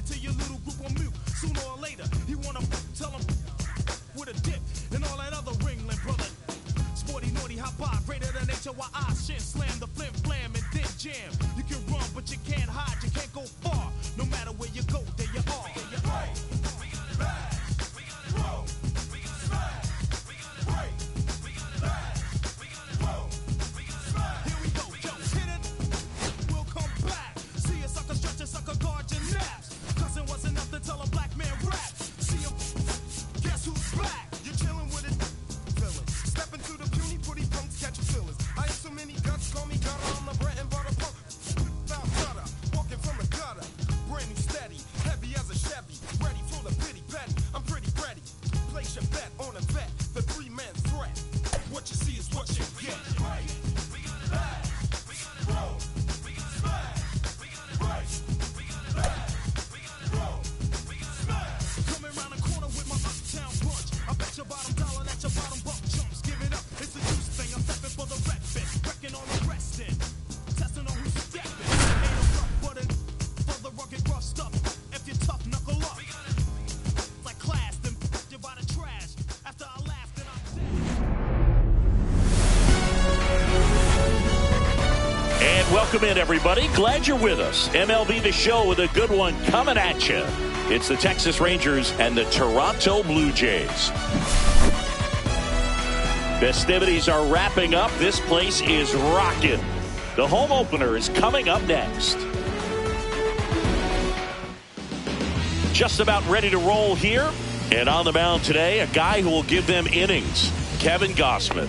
it to your little group on mute. Sooner or later, he wanna tell him with a dip and all that other ringling, brother. Sporty, naughty, hot by, greater than HOI, shit, slam the flim, flam, and then jam. You can run, but you can't hide, you can't go far. No matter where you go, there you are. We got bash, we got roll, we got smash, we got break, we got bash, we got roll, we got smash. Here we go, yo, hit it, we'll come back. See a sucker stretch a sucker guard your naps. Cause it wasn't enough to tell a black man rap. See him, guess who's back? You're chilling with it, villain. Stepping through the puny, pretty punks, catch feelings. I ain't so many guts, call me gutter, I'm the bread and butter punk. Foul gutter, walking from the gutter. Brand new steady, heavy as a Chevy. Ready for the pity petty, I'm pretty ready. Place your bet on a vet, the three-man threat. What you see is what you get. Right, we got bash, we got roll, we got smash, we got break, we got bash, we got roll, we got smash. Coming around the corner with my uptown punch. I bet your bottom dollar that your bottom buck jumps. Give it up, it's a juice thing. I'm stepping for the rep fit, wrecking on the resting, testing on who's stepping. Ain't no rough, but it for the rugged rough stuff. If you're tough, knuckle up. Like class, then you by the trash. After I laugh, then I'm dead. And welcome in, everybody. Glad you're with us. MLB The Show with a good one coming at you. It's the Texas Rangers and the Toronto Blue Jays. Festivities are wrapping up. This place is rocking. The home opener is coming up next. Just about ready to roll here. And on the mound today, a guy who will give them innings, Kevin Gausman.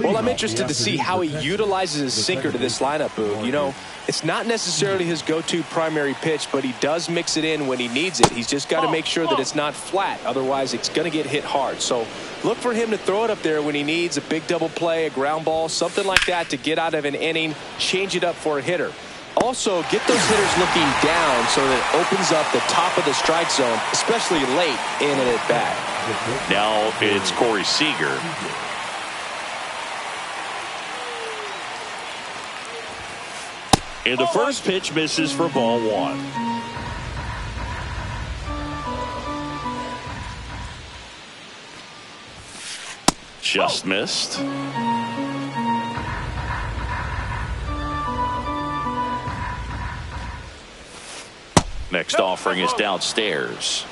Well, I'm interested to see how he utilizes his sinker to this lineup, Boo. You know, it's not necessarily his go-to primary pitch, but he does mix it in when he needs it. He's just got to make sure that it's not flat. Otherwise, it's going to get hit hard. So look for him to throw it up there when he needs a big double play, a ground ball, something like that to get out of an inning, change it up for a hitter. Also, get those hitters looking down so that it opens up the top of the strike zone, especially late in an at-bat. Now it's Corey Seager. And the first pitch misses for ball one. Just missed. Next offering is downstairs.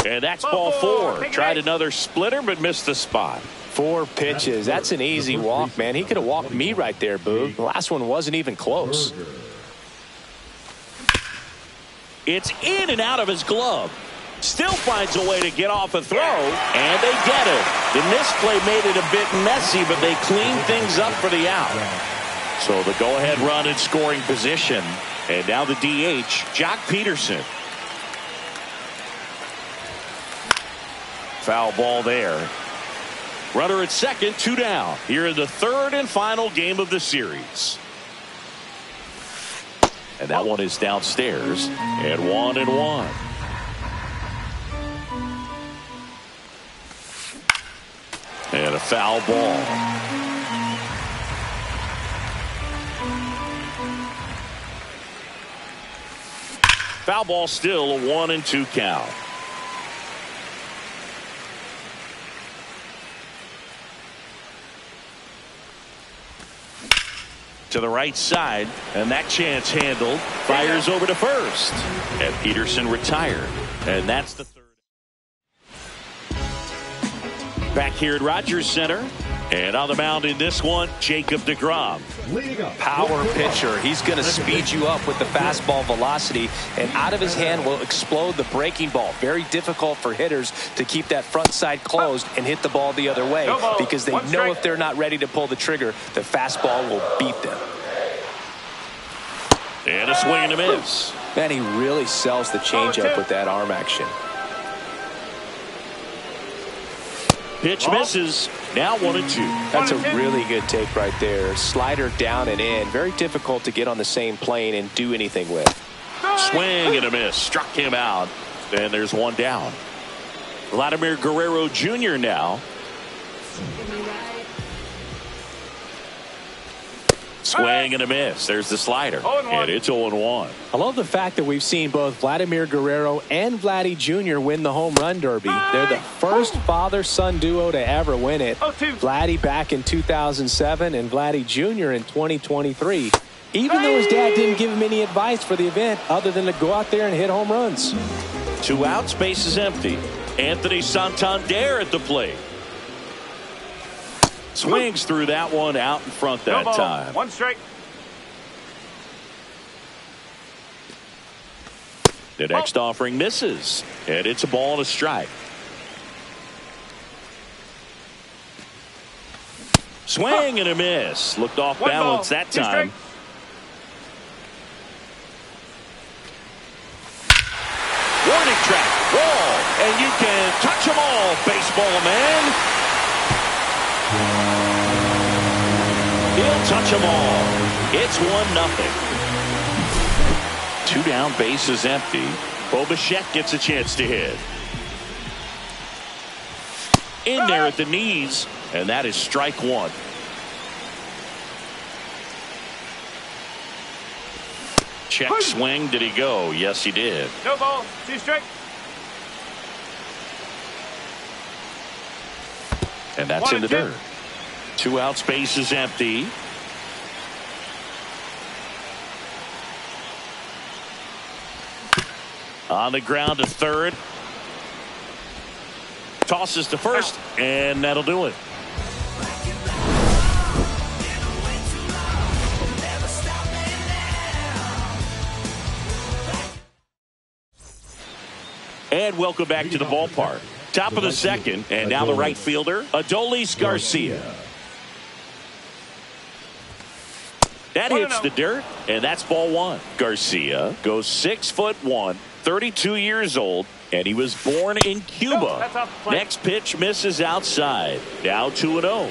And that's ball four. Tried another splitter, but missed the spot. 4 pitches. That's an easy walk, man. He could have walked me right there, Boo. The last one wasn't even close. It's in and out of his glove. Still finds a way to get off a throw, and they get it. The misplay made it a bit messy, but they cleaned things up for the out. So the go-ahead run in scoring position. And now the DH, Jock Peterson. Foul ball there. Runner at second, 2 down. Here in the third and final game of the series. And that one is downstairs. And 1-1. And a foul ball. Foul ball, still a 1-2 count. To the right side, and that chance handled. Fires over to first, and Peterson retired, and that's the third. Back here at Rogers Center, and on the mound in this one, Jacob deGrom. Power pitcher. He's going to speed you up with the fastball velocity, and out of his hand will explode the breaking ball. Very difficult for hitters to keep that front side closed and hit the ball the other way, because they know if they're not ready to pull the trigger, the fastball will beat them. And a swing and a miss. Man, he really sells the changeup with that arm action. Pitch misses. Now 1-2. That's a really good take right there. Slider down and in. Very difficult to get on the same plane and do anything with. Swing and a miss. Struck him out. And there's one down. Vladimir Guerrero Jr. now. Swing and a miss. There's the slider. And it's 0-1. I love the fact that we've seen both Vladimir Guerrero and Vladdy Jr. win the home run derby. They're the first father-son duo to ever win it. Vladdy back in 2007 and Vladdy Jr. in 2023. Even though his dad didn't give him any advice for the event other than to go out there and hit home runs. 2 out, base is empty. Anthony Santander at the plate. Swings through that one out in front that time. 1 strike. The next offering misses, and it's a ball and a strike. Swing and a miss. Looked off balance that time. Warning track, ball, and you can touch them all, baseball man. He'll touch them all. It's 1-0. 2 down, base is empty. Bo Bichette gets a chance to hit. In there at the knees, and that is strike 1. Check swing. Did he go? Yes, he did. No ball. 2 strike. And that's in the dirt. 2 outs, base is empty. On the ground to third. Tosses to first, and that'll do it. And welcome back to the ballpark. Top of the second, and now the right fielder, Adolis Garcia. That hits the dirt, and that's ball 1. Garcia goes 6'1", 32 years old, and he was born in Cuba. Next pitch misses outside. Now 2-0.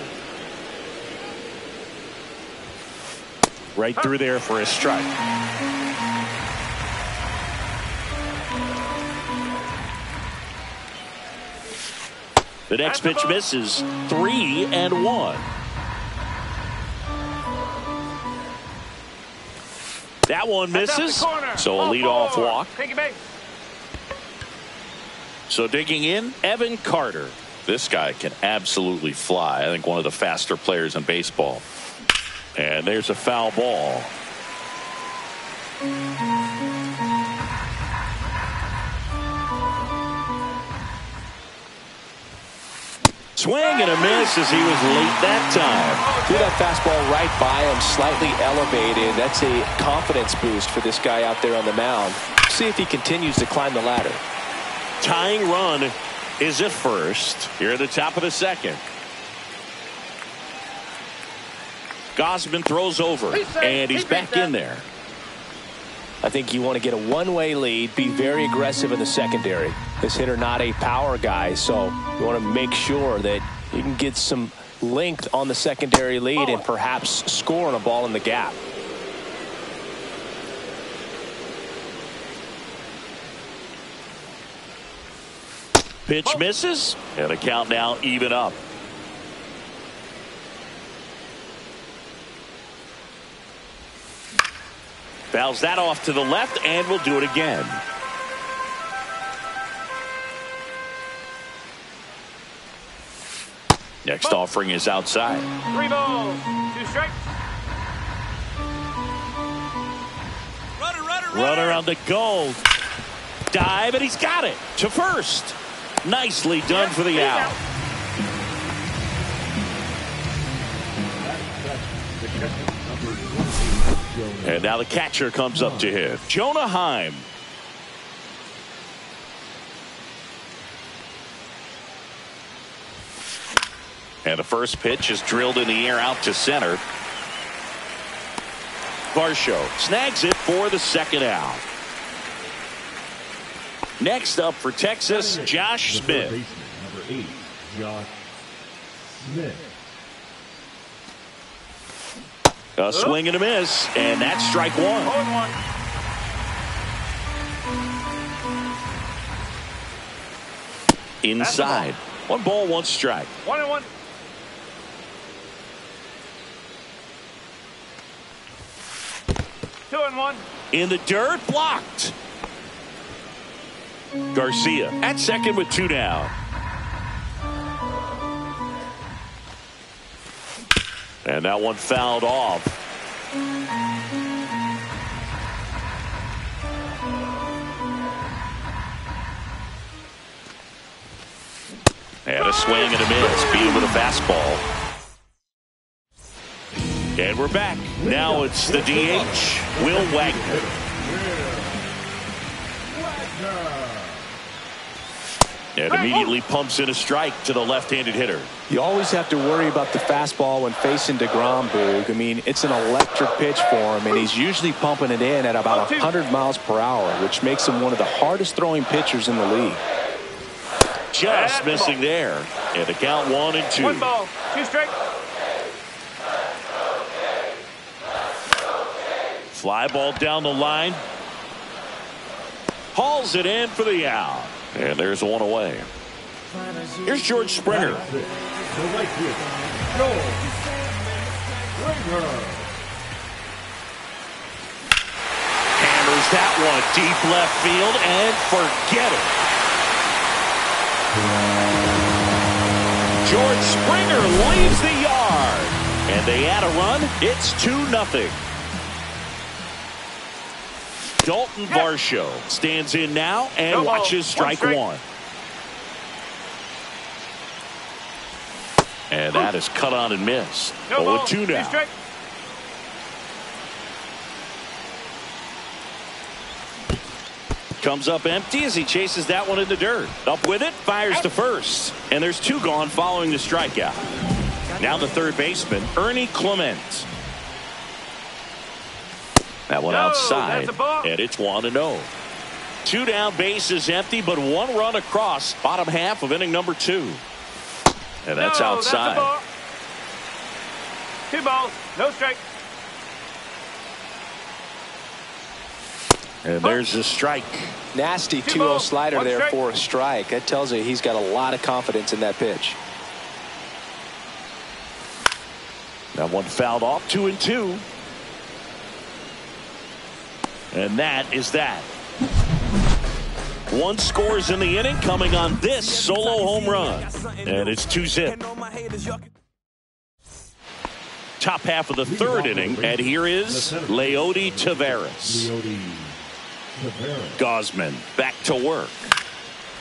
Right through there for a strike. The next pitch misses. 3-1. That one misses. So a leadoff walk. So digging in, Evan Carter. This guy can absolutely fly. I think one of the faster players in baseball. And there's a foul ball. Swing and a miss as he was late that time. Threw that fastball right by him, slightly elevated. That's a confidence boost for this guy out there on the mound. See if he continues to climb the ladder. Tying run is at first. Here at the top of the second. Gausman throws over, and he's back in there. I think you want to get a one-way lead, be very aggressive in the secondary. This hitter not a power guy, so you want to make sure that you can get some length on the secondary lead and perhaps score on a ball in the gap. Pitch misses, and the count now even up. Fouls that off to the left, and we'll do it again. Next offering is outside. 3 balls, 2 strikes. Runner on the goal. Dive, and he's got it to first. Nicely done for the out. And now the catcher comes up to hit. Jonah Heim. And the first pitch is drilled in the air out to center. Varsho snags it for the second out. Next up for Texas, Josh Smith. Number 8, Josh Smith. A swing and a miss, and that's strike 1. 0-1. Inside. 1 ball, 1 strike. 1-1. 2-1. In the dirt, blocked. Garcia at second with 2 down. And that one fouled off. And a swing and a miss. Beat him with a fastball. And we're back. Now it's the DH, Will Wagner. And immediately pumps in a strike to the left-handed hitter. You always have to worry about the fastball when facing DeGrom, Boog. I mean, it's an electric pitch for him, and he's usually pumping it in at about 100 miles per hour, which makes him one of the hardest throwing pitchers in the league. Just missing there. And the count 1-2. 1 ball, 2 strike. Fly ball down the line. Hauls it in for the out. And there's one away. Here's George Springer. Hammers that one deep left field and forget it. George Springer leaves the yard. And they add a run. It's 2-0. Dalton Varsho stands in now and watches strike 1. And that is cut on and missed. 0-2 now. Comes up empty as he chases that one in the dirt. Up with it, fires to first. And there's 2 gone following the strikeout. Now the third baseman, Ernie Clement. That one outside, and it's 1-0. 2 down, bases empty, but 1 run across. Bottom half of inning number 2. And that's outside. That's 2 balls, no strike. And there's a strike. Nasty 2-0 slider there for a strike. That tells you he's got a lot of confidence in that pitch. That one fouled off. 2-2. And that is that. 1 scores in the inning, coming on this solo home run. And it's 2-zip. Top half of the third inning, and here is Leody Taveras. Gosman back to work.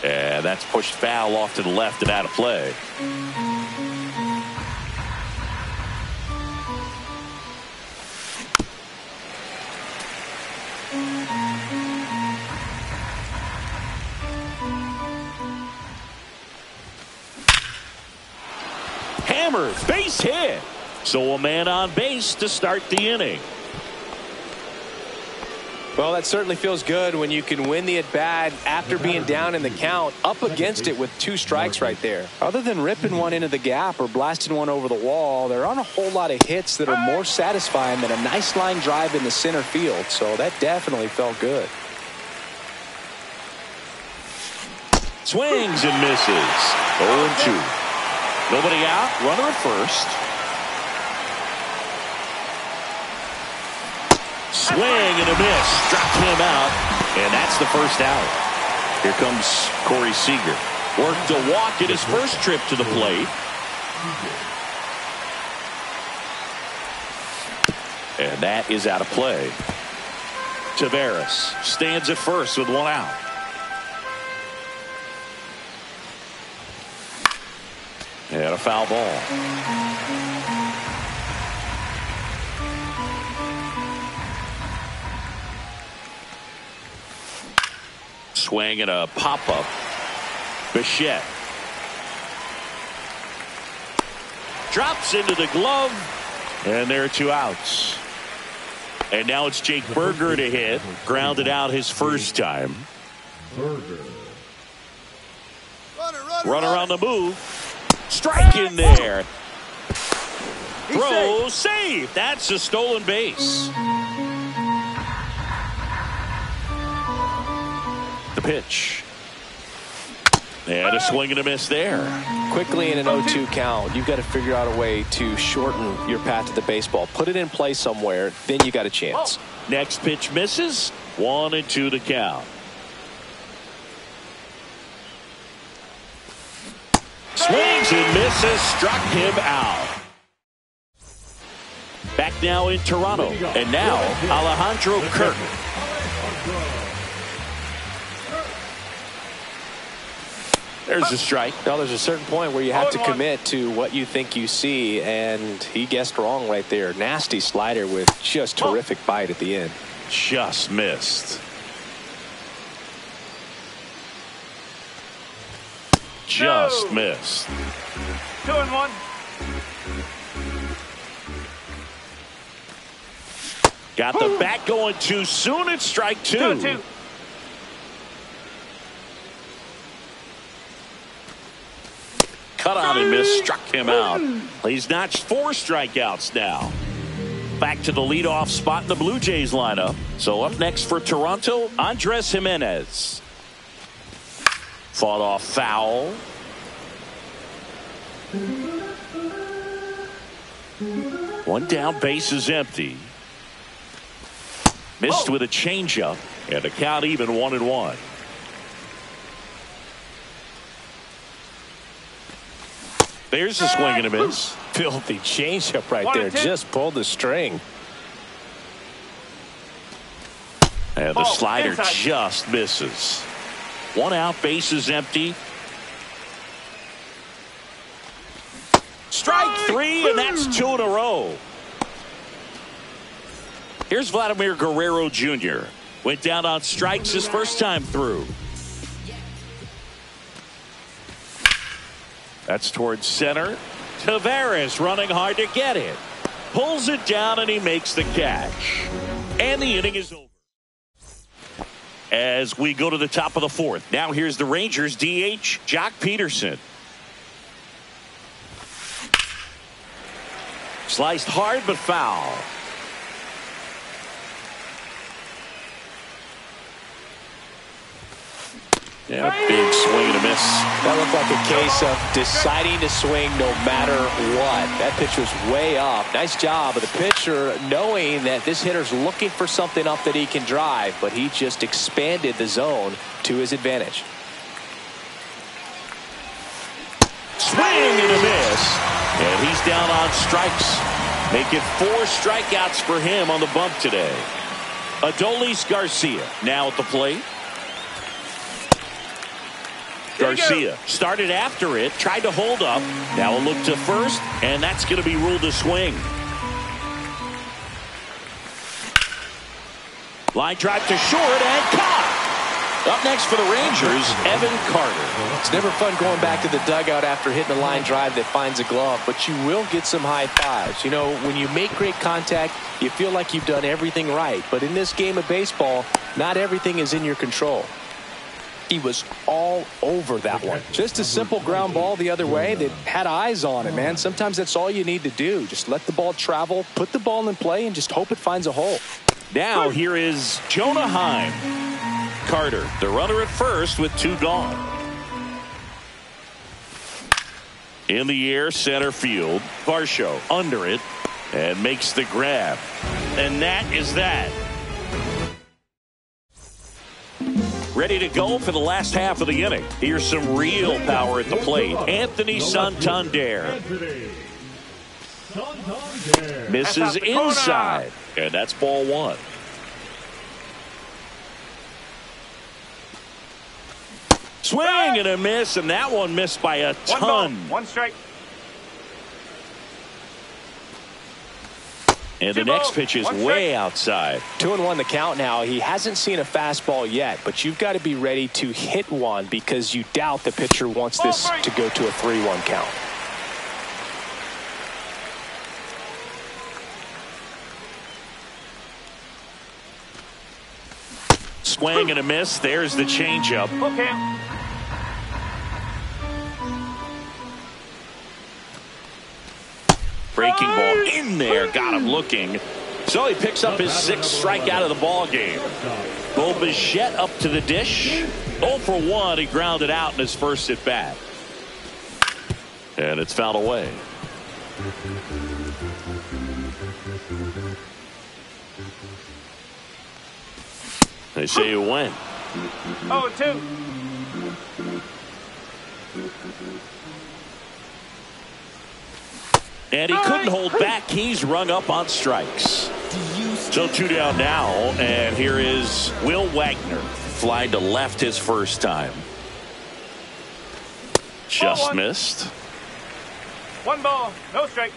And that's pushed foul off to the left and out of play. Hammered, base hit. So a man on base to start the inning. Well, that certainly feels good when you can win the at-bat after being down in the count, up against it with 2 strikes right there. Other than ripping one into the gap or blasting one over the wall, there aren't a whole lot of hits that are more satisfying than a nice line drive in the center field. So that definitely felt good. Swings and misses. 0-2. Nobody out. Runner at first. Swing and a miss. Dropped him out. And that's the first out. Here comes Corey Seager. Worked a walk in his first trip to the plate. And that is out of play. Taveras stands at first with 1 out. And a foul ball. Swing and a pop-up. Bichette. Drops into the glove. And there are 2 outs. And now it's Jake Berger to hit. Grounded out his first time. Runner on the move. Strike in there. Throw safe. That's a stolen base. The pitch. And a swing and a miss there. Quickly in an 0-2 count, you've got to figure out a way to shorten your path to the baseball. Put it in play somewhere, then you got a chance. Next pitch misses. 1-2 to count. Swings and misses. Struck him out. Back now in Toronto. And now Alejandro Kirk. There's a strike. Now there's a certain point where you have to commit to what you think you see, and he guessed wrong right there. Nasty slider with just terrific bite at the end. Just missed. Just missed. 2-1. Got the bat going too soon. It's strike 2. 2-2. Cut on and miss. Struck him out. He's notched 4 strikeouts now. Back to the leadoff spot in the Blue Jays lineup. So up next for Toronto, Andres Jimenez. Fought off foul. One down, base is empty. Missed with a changeup, and the count even 1-1. There's a swing and a miss. Filthy changeup right there. Just pulled the string. And the slider just misses. 1 out, base is empty. Strike 3, and that's 2 in a row. Here's Vladimir Guerrero Jr. Went down on strikes his first time through. That's towards center. Tavares running hard to get it. Pulls it down, and he makes the catch. And the inning is over. As we go to the top of the 4th. Now here's the Rangers DH, Jock Peterson. Sliced hard but foul. Yeah, big swing and a miss. That looked like a case of deciding to swing no matter what. That pitch was way up. Nice job of the pitcher knowing that this hitter's looking for something up that he can drive, but he just expanded the zone to his advantage. Swing and a miss. And he's down on strikes. Make it 4 strikeouts for him on the bump today. Adolis Garcia now at the plate. Garcia started after it, tried to hold up. Now a look to first, and that's going to be ruled a swing. Line drive to short and caught. Up next for the Rangers, Evan Carter. It's never fun going back to the dugout after hitting a line drive that finds a glove, but you will get some high fives. You know, when you make great contact, you feel like you've done everything right. But in this game of baseball, not everything is in your control. He was all over that one. Just a simple ground ball the other way that had eyes on it, man. Sometimes that's all you need to do. Just let the ball travel, put the ball in play, and just hope it finds a hole. Now here is Jonah Heim. Carter, the runner at first with 2 gone. In the air, center field. Varsho under it and makes the grab. And that is that. Ready to go for the last half of the inning. Here's some real power at the plate. Anthony Santander. Misses inside. And that's ball 1. Swing and a miss, and that one missed by a ton. 1 strike. And the next pitch is way outside. 2-1 the count now. He hasn't seen a fastball yet, but you've got to be ready to hit one because you doubt the pitcher wants this to go to a 3-1 count. Swing and a miss. There's the changeup. Okay. Breaking ball in there, got him looking. So he picks up his 6th strikeout of the ball game. Bo Bichette up to the dish. 0 for 1. He grounded out in his first at bat. And it's fouled away. They say you win. 0-2. And he couldn't hold back. He's rung up on strikes. So 2 down now, and here is Will Wagner. Flying to left his first time. Just missed. 1 ball, no strike.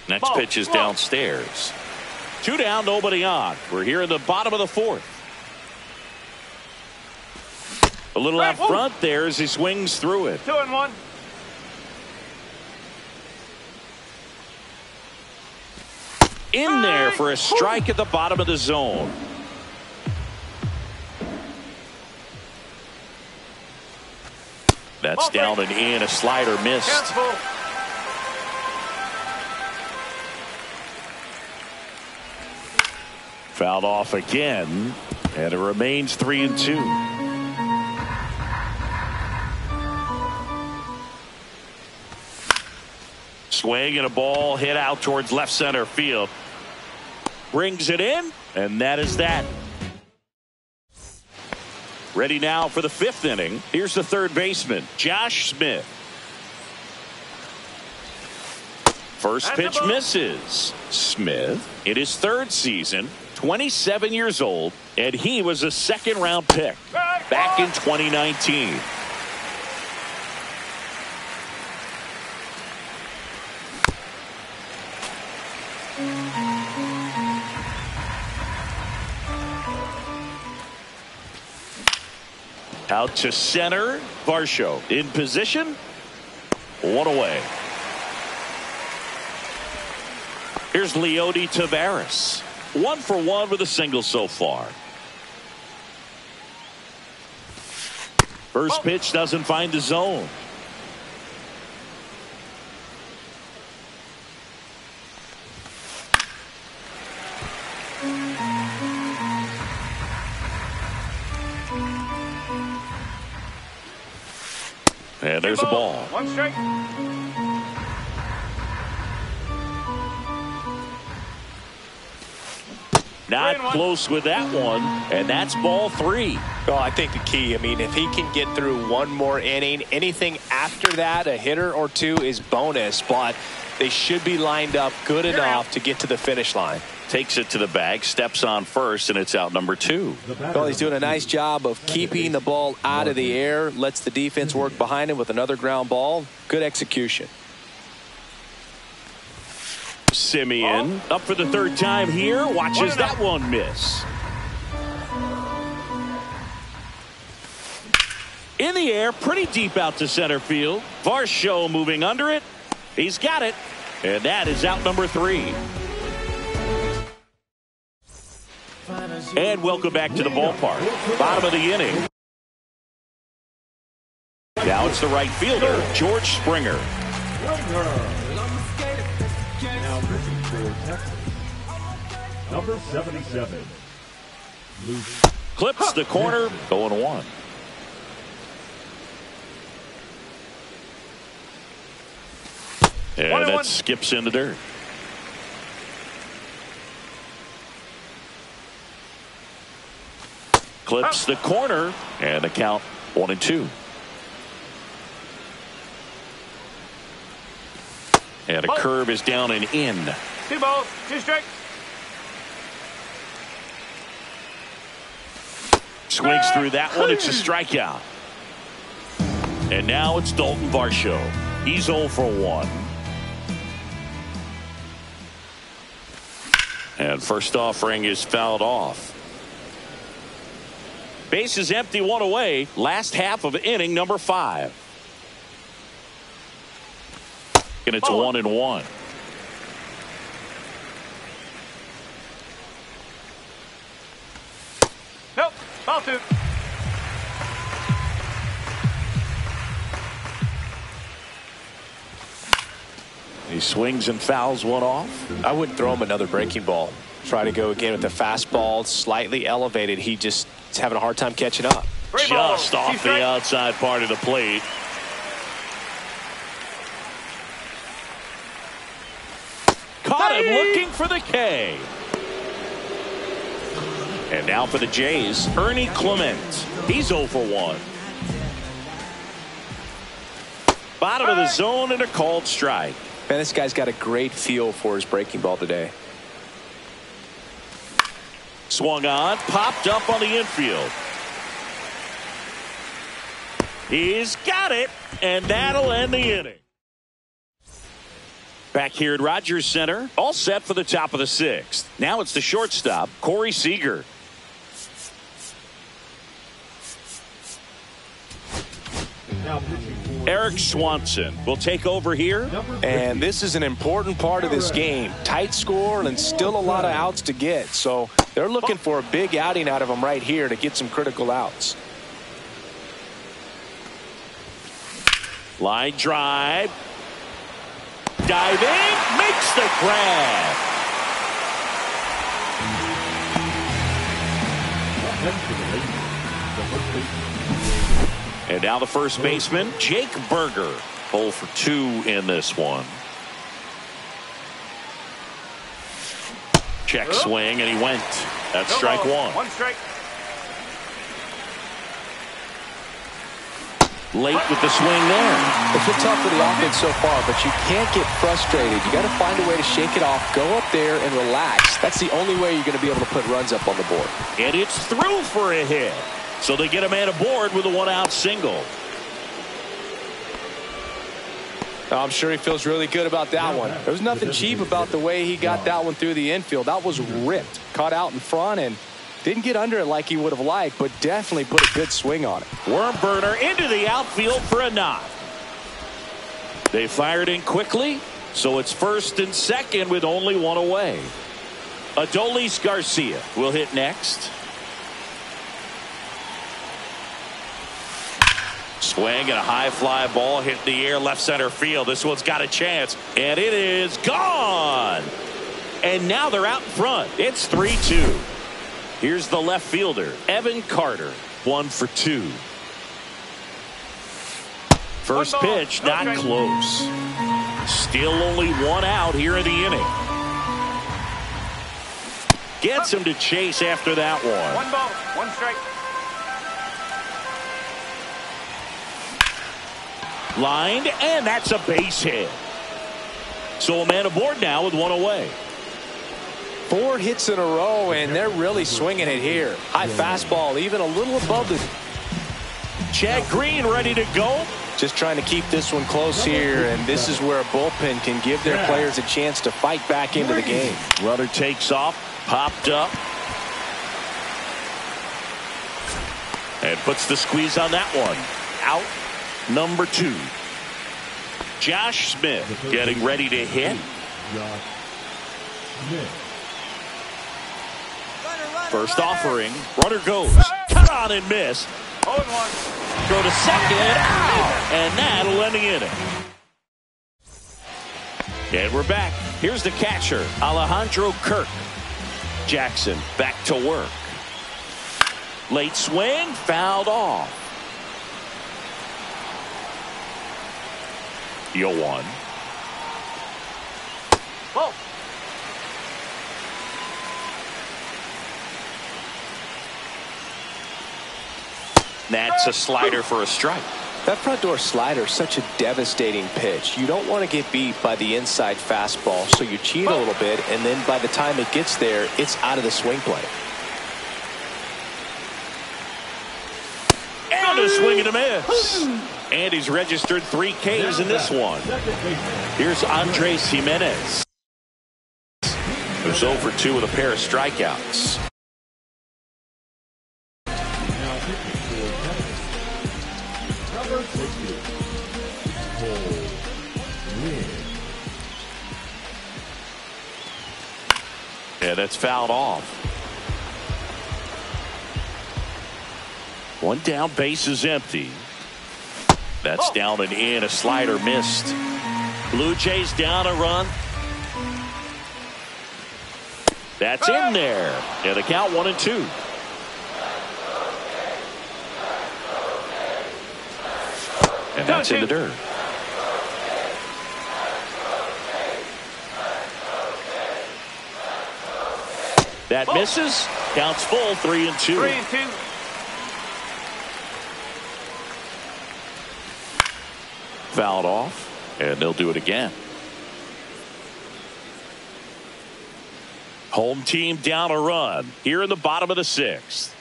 Next pitch is downstairs. 2 down, nobody on. We're here in the bottom of the 4th. A little out front there as he swings through it. 2-1. In there for a strike at the bottom of the zone. That's down and in. A slider missed. Fouled off again, and it remains 3-2. Swing and a ball hit out towards left center field. Brings it in, and that is that. Ready now for the 5th inning. Here's the third baseman, Josh Smith. First pitch misses. Smith in his 3rd season, 27 years old, and he was a 2nd-round pick back in 2019. Out to center. Varsho in position. 1 away. Here's Leody Taveras. 1 for 1 with a single so far. First pitch doesn't find the zone. And there's a ball. 1 strike. Not close with that one, and that's ball 3. Well, I think the key, I mean, if he can get through 1 more inning, anything after that, a hitter or 2 is bonus, but they should be lined up good enough to get to the finish line. Takes it to the bag, steps on first, and it's out number 2. Well, he's doing a nice job of keeping the ball out of the air, lets the defense work behind him with another ground ball. Good execution. Simeon up for the 3rd time here. Watches that one miss. In the air, pretty deep out to center field. Varsho moving under it. He's got it. And that is out number 3. And welcome back to the ballpark. Bottom of the inning. Now it's the right fielder, George Springer. Now pitching for Texas, number 77. Clips the corner, 0-1. And that skips in the dirt. Clips the corner, and the count 1-2. And a curve is down and in. 2 balls, 2 strikes. Swings through that one. It's a strikeout. And now it's Dalton Varsho. He's 0 for 1. And first offering is fouled off. Base is empty, 1 away. Last half of inning number 5. And it's 1-1. Nope, ball 2. He swings and fouls one off. I wouldn't throw him another breaking ball. Try to go again with the fastball, slightly elevated. He just is having a hard time catching up. Just off the outside part of the plate. caught him looking for the K. And now for the Jays, Ernie Clement. He's 0 for 1. Bottom of the zone and a called strike. Man, this guy's got a great feel for his breaking ball today. Swung on, popped up on the infield. He's got it, and that'll end the inning. Back here at Rogers Center, all set for the top of the 6th. Now it's the shortstop, Corey Seager. Eric Swanson will take over here. And this is an important part of this game. Tight score and still a lot of outs to get. So they're looking for a big outing out of him right here to get some critical outs. Line drive. Diving. Makes the grab. And now the first baseman, Jake Berger. 0 for 2 in this one. Check swing, and he went. That's strike 1. 1 strike. Late with the swing there. It's been tough for the offense so far, but you can't get frustrated. You got to find a way to shake it off, go up there and relax. That's the only way you're going to be able to put runs up on the board. And it's through for a hit. So they get a man aboard with a 1-out single. I'm sure he feels really good about that one. There was nothing cheap about the way he got that one through the infield. That was ripped. Caught out in front and didn't get under it like he would have liked, but definitely put a good swing on it. Worm burner into the outfield for a knock. They fired in quickly, so it's first and second with only 1 away. Adolis Garcia will hit next. Swing and a high fly ball hit the air left center field. This one's got a chance, and it is gone. And now they're out in front. It's 3-2. Here's the left fielder, Evan Carter, 1 for 2. First pitch, not close. Still only 1 out here in the inning. Gets him to chase after that one. 1 ball, 1 strike. Lined, and that's a base hit. So a man aboard now with 1 away. 4 hits in a row, and they're really swinging it here. High fastball, even a little above the... Chad Green ready to go. Just trying to keep this one close here, and this is where a bullpen can give their players a chance to fight back into the game. Runner takes off, popped up. And puts the squeeze on that one. Out. Number 2. Josh Smith getting ready to hit. First offering. Runner goes. Cut on and miss. 0-1. Go to second. Out. And that'll end the inning. And we're back. Here's the catcher, Alejandro Kirk. Jackson back to work. Late swing. Fouled off. 0-1. Ball. That's a slider for a strike. That front door slider is such a devastating pitch. You don't want to get beat by the inside fastball, so you cheat a little bit, and then by the time it gets there, it's out of the swing plane. And a swing and a miss. And he's registered 3 Ks in this one. Here's Andres Jimenez, who's 0 for 2 with a pair of strikeouts. Yeah, that's fouled off. 1 down, base is empty. That's down and in. A slider missed. Blue Jays down a run. That's in there. And the count 1-2. And that's in the dirt. That misses. Counts full, 3-2. 3-2. Fouled off, and they'll do it again. Home team down a run here in the bottom of the 6th.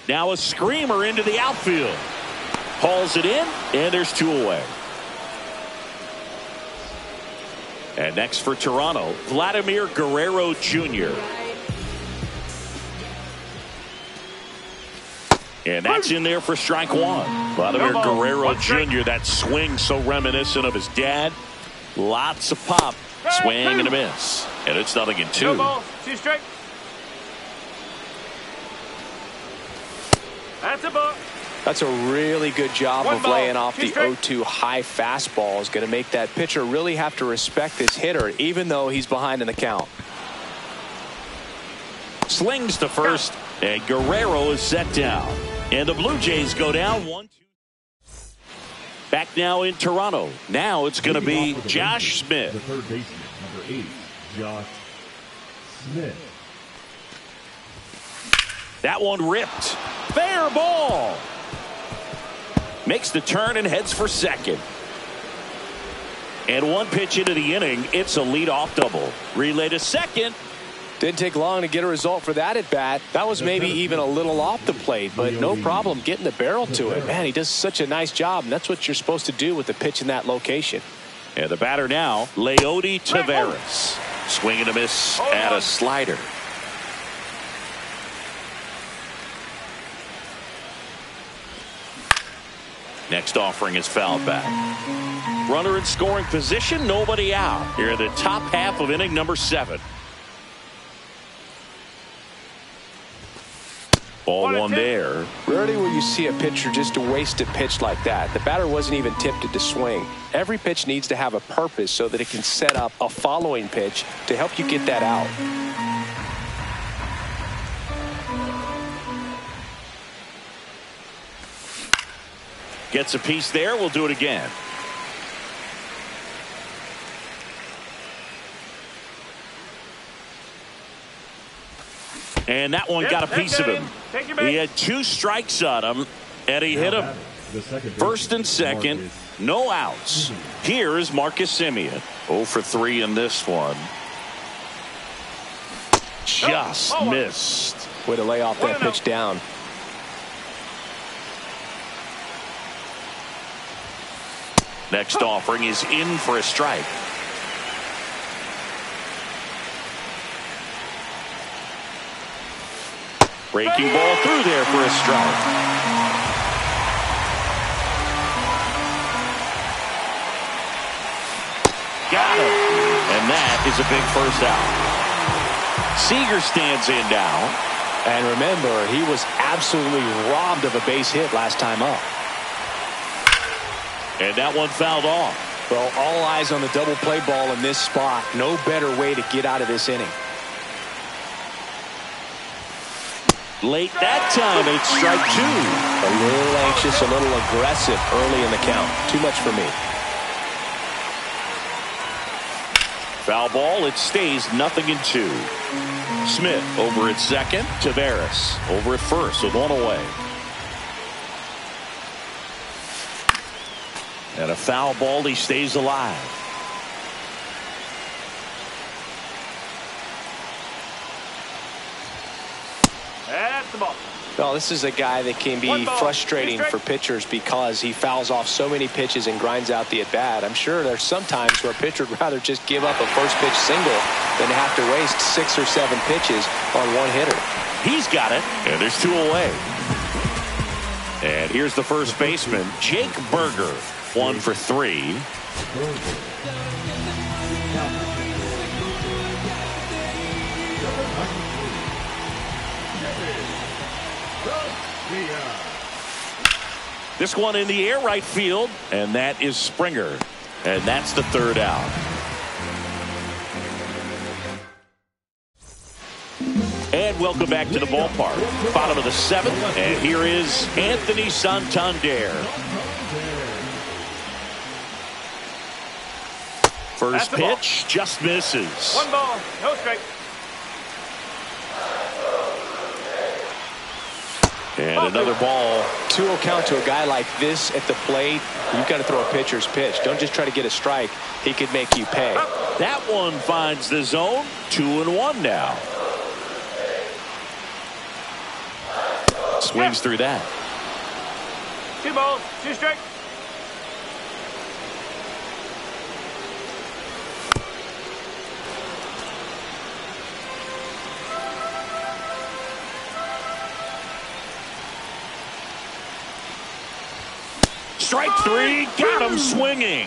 Now a screamer into the outfield. Hauls it in, and there's 2 away. And next for Toronto, Vladimir Guerrero Jr. And that's in there for strike 1. Vladimir Guerrero Jr., that swing so reminiscent of his dad. Lots of pop. Swing and a miss. And it's 0-2. 2 balls, 2 strikes. That's a ball. That's a really good job 1 of ball, laying off 2 the strikes. 0-2 high fastball. Is going to make that pitcher really have to respect this hitter, even though he's behind in the count. Slings to first, and Guerrero is set down. And the Blue Jays go down 1-2. Back now in Toronto. Now it's going to be Josh Smith. The third baseman, number 8, Josh Smith. That one ripped. Fair ball. Makes the turn and heads for second. And 1 pitch into the inning, it's a leadoff double. Relay to second. Didn't take long to get a result for that at bat. That was maybe even a little off the plate, but no problem getting the barrel to it. Man, he does such a nice job, and that's what you're supposed to do with the pitch in that location. And the batter now, Leody Taveras. Swing and a miss at a slider. Next offering is fouled back. Runner in scoring position, nobody out. Here in the top half of inning number 7. Ball 1 there. Rarely will you see a pitcher just waste a pitch like that. The batter wasn't even tempted to swing. Every pitch needs to have a purpose so that it can set up a following pitch to help you get that out. Gets a piece there. We'll do it again. And that one got a piece of him. He had 2 strikes on him, and he hit him. First and second, no outs. Here is Marcus Semien. 0 for 3 in this one. Just missed. Way to lay off that pitch down. Next offering is in for a strike. Breaking ball through there for a strike. Got him. And that is a big first out. Seager stands in now. And remember, he was absolutely robbed of a base hit last time up. And that one fouled off. Well, all eyes on the double play ball in this spot. No better way to get out of this inning. Late that time, and it's strike 2. A little anxious, a little aggressive early in the count. Too much for me. Foul ball, it stays 0-2. Smith over at second. Taveras over at first with 1 away. And a foul ball, he stays alive. That's the ball. Well, this is a guy that can be frustrating for pitchers because he fouls off so many pitches and grinds out the at-bat. I'm sure there's some times where a pitcher would rather just give up a first pitch single than to have to waste 6 or 7 pitches on one hitter. He's got it, and there's 2 away. And here's the first baseman, Jake Berger, 1 for 3. This one in the air right field, and that is Springer. And that's the 3rd out. And welcome back to the ballpark. Bottom of the 7th, and here is Anthony Santander. First pitch just misses. 1 ball, no strike. And another ball. 2-0 count to a guy like this at the plate. You've got to throw a pitcher's pitch. Don't just try to get a strike. He could make you pay. That one finds the zone. 2-1 now. Swings through that. 2 balls, 2 strikes. Strike 3, got him swinging.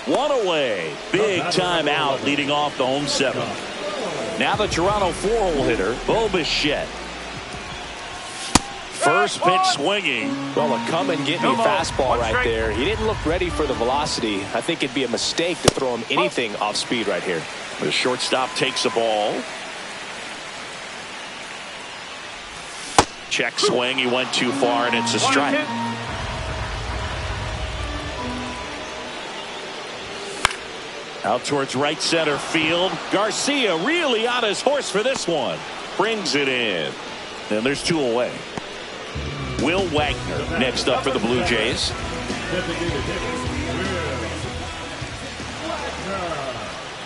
1 away. Big time out leading off the home 7th. Now the Toronto 4-hole hitter, Bo Bichette. First pitch swinging. Well, a come and get me fastball right there. He didn't look ready for the velocity. I think it'd be a mistake to throw him anything off speed right here. The shortstop takes a ball. Check swing. He went too far, and it's a strike. Out towards right center field. Garcia really on his horse for this one. Brings it in. And there's 2 away. Will Wagner next up for the Blue Jays.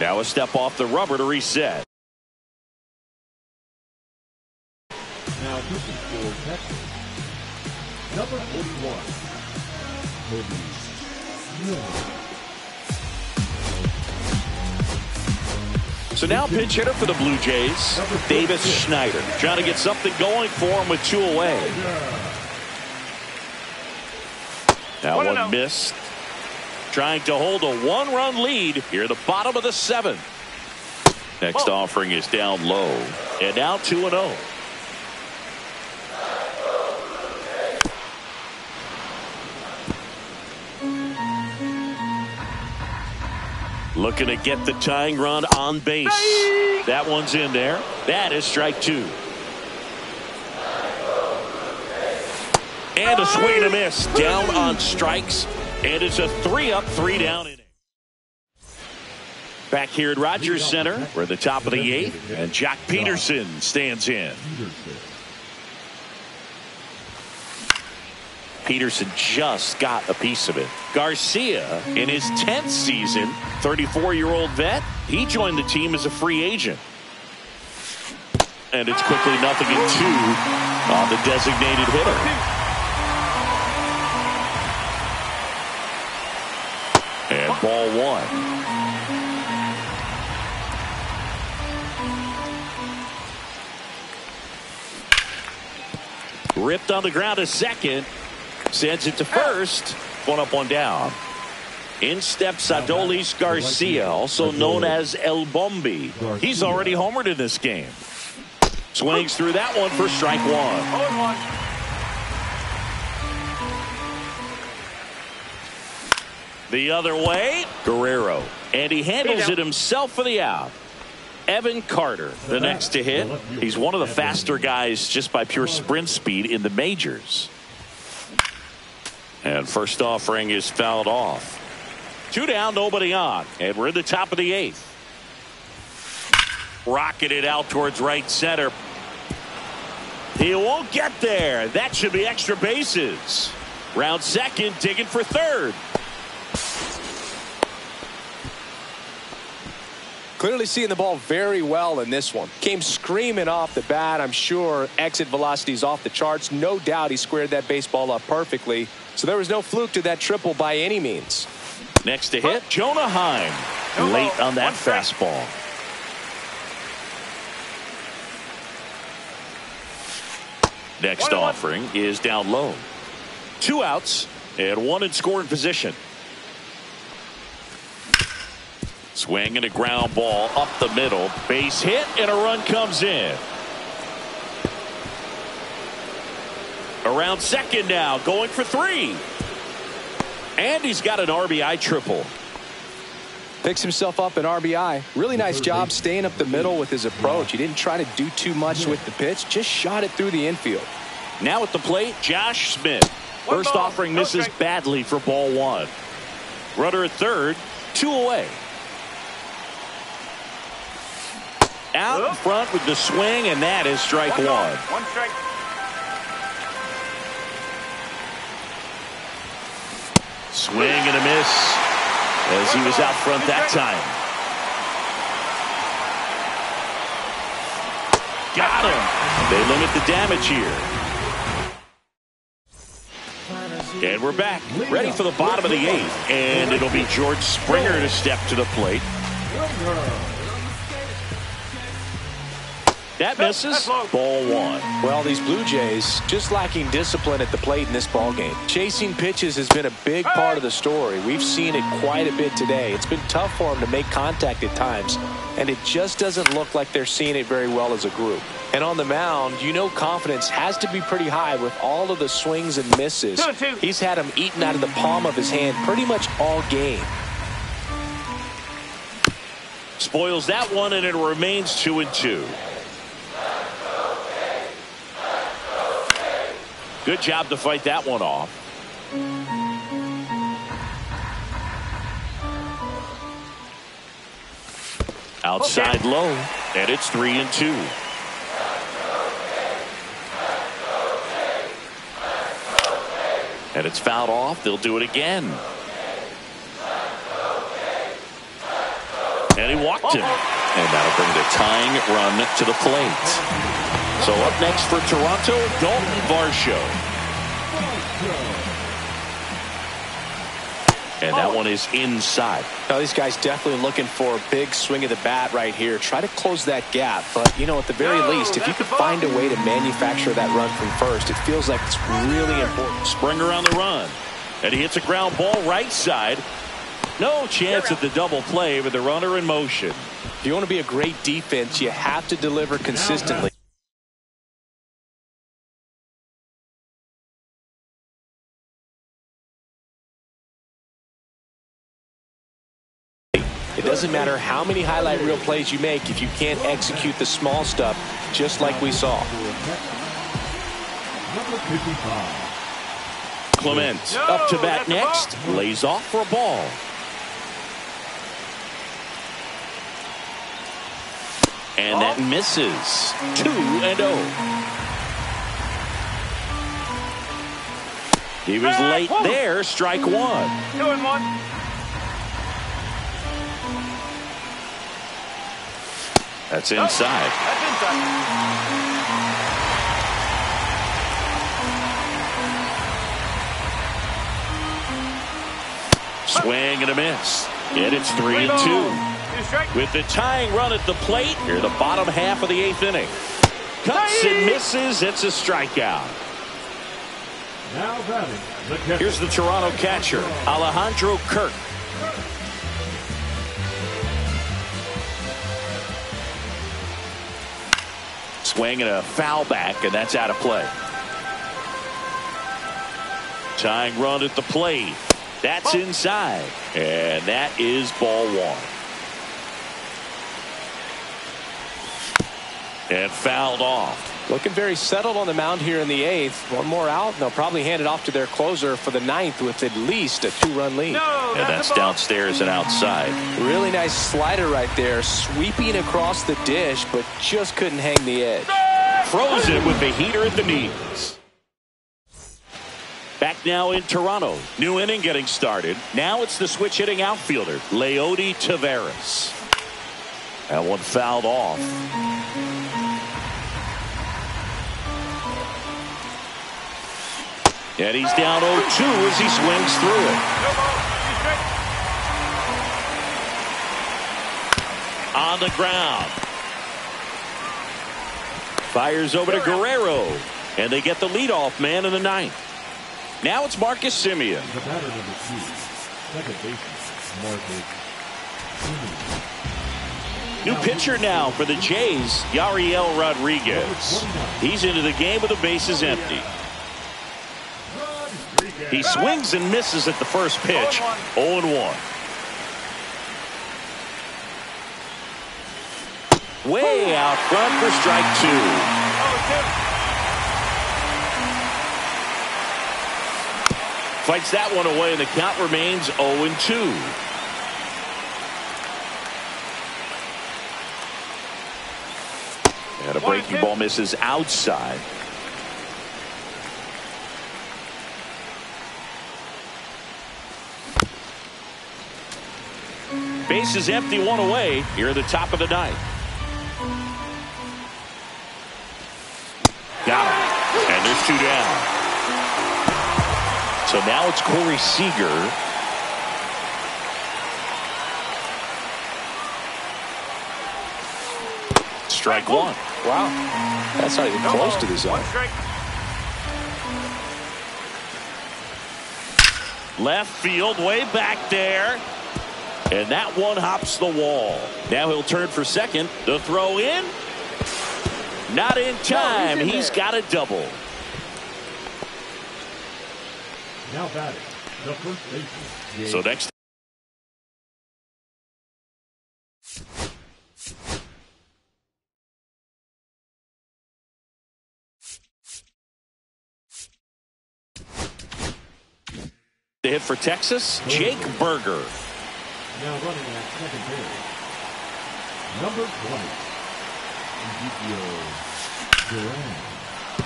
Now a step off the rubber to reset. Now this is for Texas. Number 41. So now pinch hitter for the Blue Jays, Davis Schneider, trying to get something going for him with 2 away. Now one missed. Trying to hold a 1-run lead here at the bottom of the 7th. Next offering is down low. And now 2-0. Looking to get the tying run on base. That one's in there. That is strike 2. And a swing and a miss. Down on strikes. And it's a 3-up, 3-down inning. Back here at Rogers Center. We're at the top of the 8th. And Jack Peterson stands in. Peterson just got a piece of it. Garcia, in his 10th season, 34-year-old vet, he joined the team as a free agent. And it's quickly 0-2 on the designated hitter. And ball 1. Ripped on the ground to second. Sends it to first. 1 up, 1 down. In steps Adolis Garcia, also known as El Bombi. He's already homered in this game. Swings through that one for strike 1. The other way, Guerrero. And he handles it himself for the out. Evan Carter, the next to hit. He's one of the faster guys just by pure sprint speed in the majors. And first offering is fouled off. 2 down, nobody on. And we're in the top of the 8th. Rocketed out towards right center. He won't get there. That should be extra bases. Round second, digging for third. Clearly seeing the ball very well in this one. Came screaming off the bat. I'm sure exit velocity's off the charts. No doubt he squared that baseball up perfectly. So there was no fluke to that triple by any means. Next to hit, Jonah Heim. Late on that fastball. Next offering is down low. 2 outs and 1 in scoring position. Swing and a ground ball up the middle. Base hit and a run comes in. Around second now, going for 3. And he's got an RBI triple. Picks himself up an RBI. Really nice job staying up the middle with his approach. He didn't try to do too much with the pitch, just shot it through the infield. Now at the plate, Josh Smith. First offering misses badly for ball 1. Runner at third, 2 away. Out in front with the swing, and that is strike one. One strike. Swing and a miss as he was out front that time. Got him. They limit the damage here. And we're back, ready for the bottom of the eighth. And it'll be George Springer to step to the plate. That misses. Ball one. Well, these Blue Jays just lacking discipline at the plate in this ballgame. Chasing pitches has been a big part of the story. We've seen it quite a bit today. It's been tough for them to make contact at times, and it just doesn't look like they're seeing it very well as a group. And on the mound, you know confidence has to be pretty high with all of the swings and misses. He's had them eaten out of the palm of his hand pretty much all game. Spoils that one, and it remains 2-2. Good job to fight that one off. Outside low, and it's 3-2. And it's fouled off. They'll do it again. And he walked him. And that'll bring the tying run to the plate. So up next for Toronto, Dalton Varsho. And that one is inside. Now these guys definitely looking for a big swing of the bat right here. Try to close that gap. But, you know, at the very least, if you could find a way to manufacture that run from first, it feels like it's really important. Springer on the run. And he hits a ground ball right side. No chance at the double play with the runner in motion. If you want to be a great defense, you have to deliver consistently. It doesn't matter how many highlight reel plays you make if you can't execute the small stuff, just like we saw. Clement up to bat next. Lays off for a ball. And that misses. 2-0. He was late there. Strike one. 2-1. That's inside. Swing and a miss. And it's 3-2. With the tying run at the plate, here the bottom half of the eighth inning. Cuts and misses. It's a strikeout. Here's the Toronto catcher, Alejandro Kirk. Swing and a foul back, and that's out of play. Tying run at the plate. That's inside. And that is ball one. And fouled off. Looking very settled on the mound here in the eighth. One more out, and they'll probably hand it off to their closer for the ninth with at least a 2-run lead. And that's downstairs and outside. Really nice slider right there, sweeping across the dish, but just couldn't hang the edge. Frozen with the heater at the knees. Back now in Toronto. New inning getting started. Now it's the switch hitting outfielder, Leody Taveras. That one fouled off. And he's down 0-2 as he swings through it. On the ground. Fires over to Guerrero. And they get the leadoff man in the ninth. Now it's Marcus Semien. The batter number 2, second baseman, Marcus Semien. New pitcher now for the Jays, Yariel Rodriguez. He's into the game with the bases empty. He swings and misses at the first pitch. 0-1. Way out front for strike two. Fights that one away, and the count remains 0-2. And a breaking ball misses outside. Base is empty, one away here at the top of the ninth. Got him. And there's 2 down. So now it's Corey Seager. Strike 1. Wow. That's not even close to the zone. Left field, way back there. And that one hops the wall. Now he'll turn for second. The throw in. Not in time. He's got a double. Now batting, the first baseman. So next. The hit for Texas, Jake Berger. Now running at second base, number 20, Ezekiel Duran.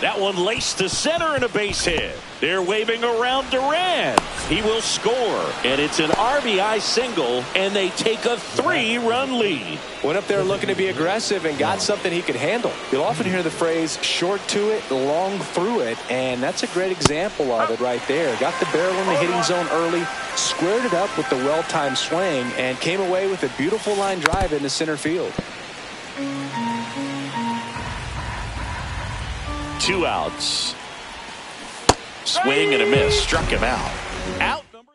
That one laced to center and a base hit. They're waving around Duran. He will score, and it's an RBI single, and they take a 3-run lead. Went up there looking to be aggressive and got something he could handle. You'll often hear the phrase short to it, long through it, and that's a great example of it right there. Got the barrel in the hitting zone early, squared it up with the well-timed swing, and came away with a beautiful line drive into center field. 2 outs. Swing and a miss. Struck him out. Out number.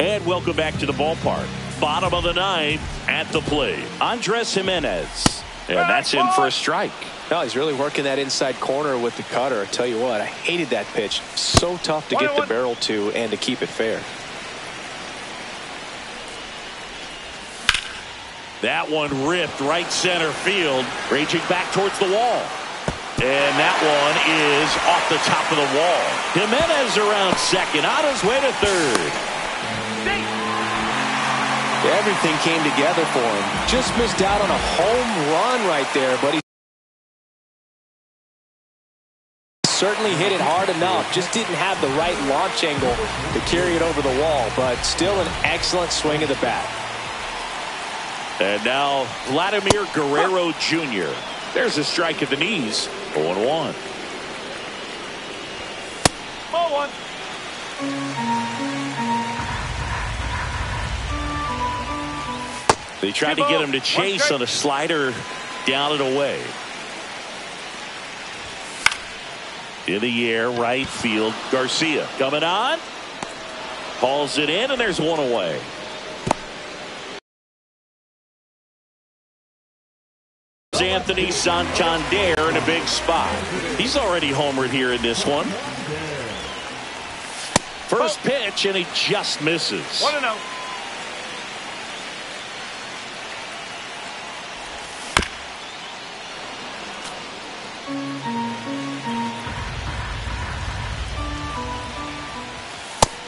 And welcome back to the ballpark. Bottom of the ninth at the plate. Andres Jimenez. And that's in for a strike. No, he's really working that inside corner with the cutter. I tell you what, I hated that pitch. So tough to get the barrel to and to keep it fair. That one ripped right center field. Raging back towards the wall. And that one is off the top of the wall. Jimenez around second, on his way to third. Everything came together for him. Just missed out on a home run right there, but he certainly hit it hard enough. Just didn't have the right launch angle to carry it over the wall, but still an excellent swing of the bat. And now Vladimir Guerrero Jr. There's a strike at the knees. 0-1. Ball 1. They tried to get him to chase on a slider down and away. In the air, right field. Garcia coming on. Hauls it in, and there's one away. Anthony Santander in a big spot. He's already homered here in this one. First pitch, and he just misses. 1-0.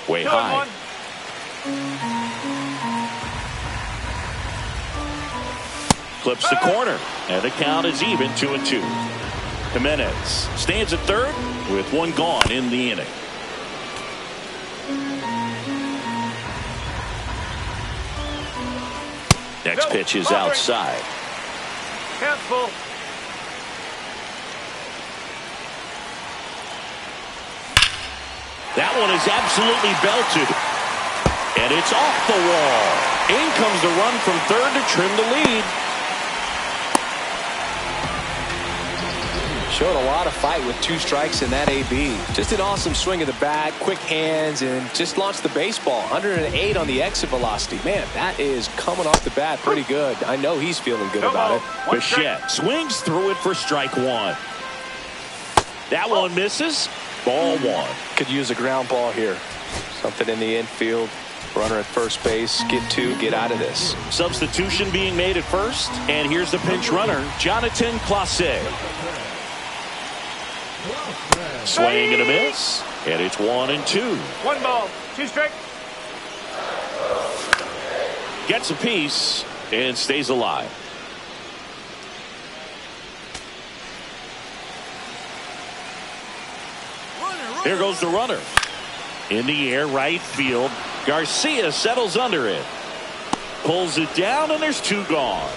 Way high. Clips the corner, and the count is even 2-2. Jimenez stands at third with one gone in the inning. Next pitch is outside. Count's full. That one is absolutely belted, and it's off the wall. In comes the run from third to trim the lead. Showed a lot of fight with 2 strikes in that AB. Just an awesome swing of the bat, quick hands, and just launched the baseball. 108 on the exit velocity. Man, that is coming off the bat pretty good. I know he's feeling good about it. Bichette swings through it for strike 1. That one misses. Ball 1. Could use a ground ball here. Something in the infield. Runner at first base. Get 2, get out of this. Substitution being made at first. And here's the pinch runner, Jonathan Clase. Swing and a miss. And it's 1-2. 1 ball, 2 strike. Gets a piece and stays alive. Here goes the runner. In the air, right field. Garcia settles under it. Pulls it down, and there's 2 gone.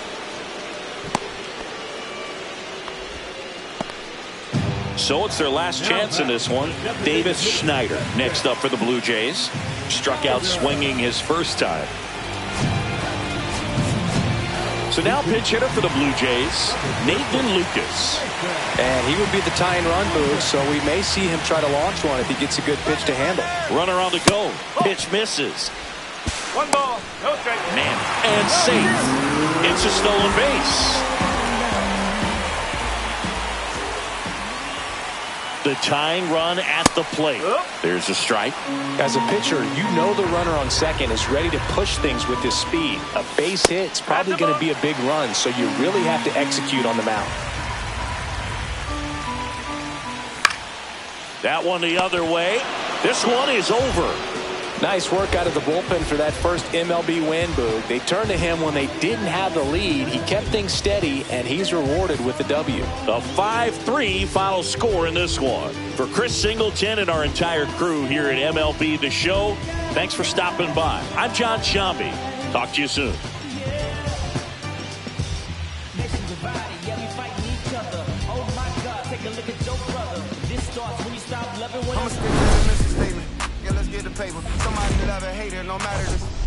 So it's their last chance in this one. Davis Schneider next up for the Blue Jays. Struck out swinging his first time. So now pinch hitter for the Blue Jays, Nathan Lucas. And he would be the tying run, Boog, so we may see him try to launch one if he gets a good pitch to handle. Runner on the go. Pitch misses. 1 ball, no strike. Man, and safe. It's a stolen base. The tying run at the plate. There's a strike. As a pitcher, you know the runner on second is ready to push things with his speed. A base hit's probably going to be a big run, so you really have to execute on the mound. That one the other way. This one is over. Nice work out of the bullpen for that first MLB win, Boog. They turned to him when they didn't have the lead. He kept things steady, and he's rewarded with the W. A 5-3 final score in this one. For Chris Singleton and our entire crew here at MLB The Show, thanks for stopping by. I'm John Shambi. Talk to you soon. I'ma stick to the mission statement. Yeah, let's get the paper. Somebody love it, hate it, no matter this.